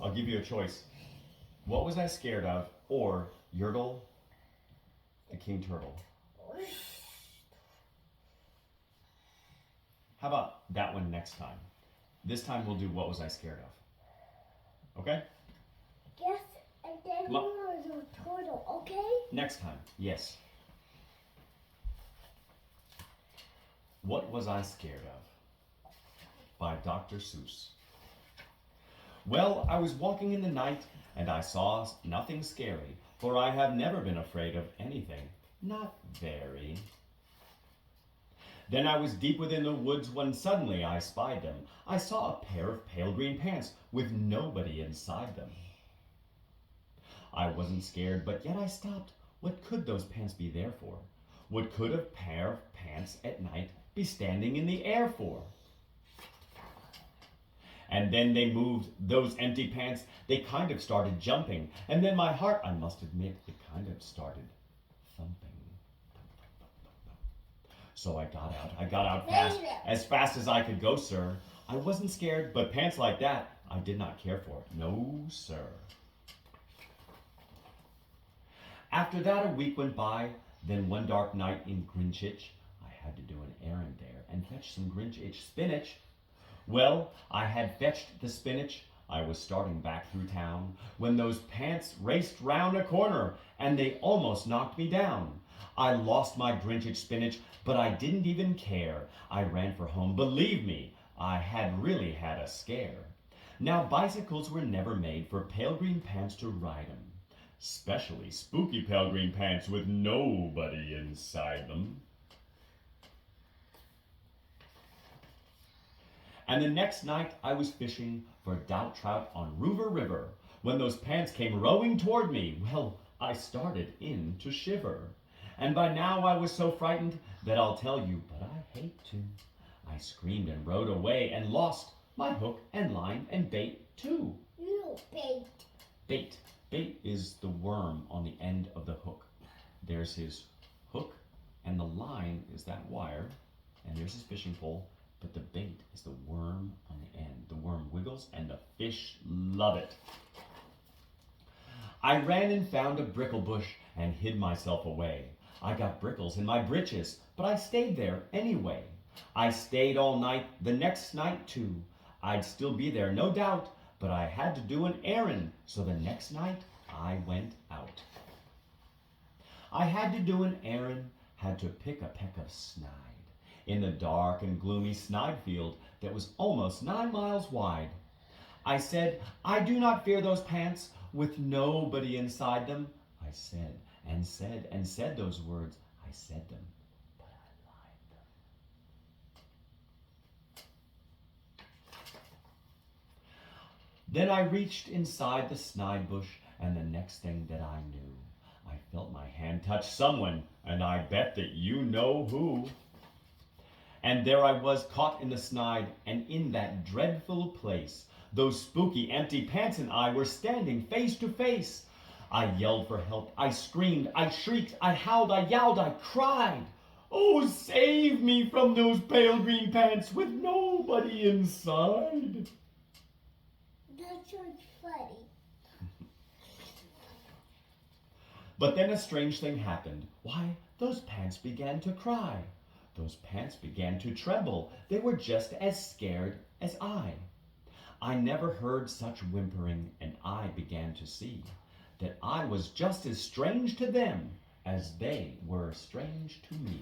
I'll give you a choice. What was I scared of? Or Yertle, the king turtle. How about that one next time? This time we'll do what was I scared of. Okay? Yes, and then you are the turtle, okay? Next time, yes. What was I scared of? By Dr. Seuss. Well, I was walking in the night, and I saw nothing scary, for I have never been afraid of anything, not very. Then I was deep within the woods when suddenly I spied them. I saw a pair of pale green pants with nobody inside them. I wasn't scared, but yet I stopped. What could those pants be there for? What could a pair of pants at night be standing in the air for? And then they moved, those empty pants, they kind of started jumping. And then my heart, I must admit, it kind of started thumping. So I got out fast, as fast as I could go, sir. I wasn't scared, but pants like that, I did not care for. No, sir. After that, a week went by. Then one dark night in Grinchich, I had to do an errand there and fetch some Grinchich spinach. Well, I had fetched the spinach. I was starting back through town when those pants raced round a corner and they almost knocked me down. I lost my Grinchich spinach, but I didn't even care. I ran for home. Believe me, I had really had a scare. Now, bicycles were never made for pale green pants to ride 'em, especially spooky pale green pants with nobody inside them. And the next night I was fishing for doubt trout on Ruver River when those pants came rowing toward me. Well, I started in to shiver. And by now I was so frightened that I'll tell you, but I hate to. I screamed and rowed away and lost my hook and line and bait too. You bait. Bait. Bait is the worm on the end of the hook. There's his hook and the line is that wire and there's his fishing pole. But the bait is the worm on the end. The worm wiggles and the fish love it. I ran and found a brickle bush and hid myself away. I got brickles in my britches, but I stayed there anyway. I stayed all night, the next night too. I'd still be there, no doubt, but I had to do an errand, so the next night I went out. I had to do an errand, had to pick a peck of snide in the dark and gloomy snide field that was almost 9 miles wide. I said, I do not fear those pants with nobody inside them. I said and said and said those words. I said them, but I lied them. Then I reached inside the snide bush, and the next thing that I knew, I felt my hand touch someone, and I bet that you know who. And there I was caught in the snide, and in that dreadful place, those spooky empty pants and I were standing face to face. I yelled for help, I screamed, I shrieked, I howled, I yowled, I cried. Oh, save me from those pale green pants with nobody inside. That's so funny. But then a strange thing happened. Why, those pants began to cry. Those pants began to tremble. They were just as scared as I. I never heard such whimpering, and I began to see that I was just as strange to them as they were strange to me.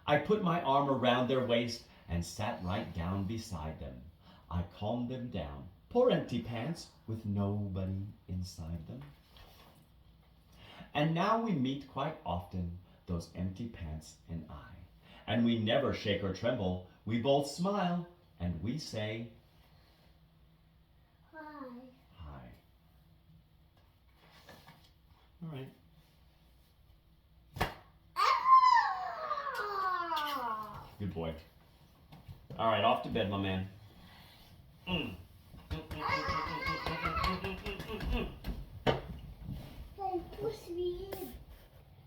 I put my arm around their waist and sat right down beside them. I calmed them down. Poor empty pants with nobody inside them. And now we meet quite often, those empty pants and I. And we never shake or tremble. We both smile and we say, Hi. hi. All right. Ah! Good boy. All right, off to bed, my man. Hey, push me in.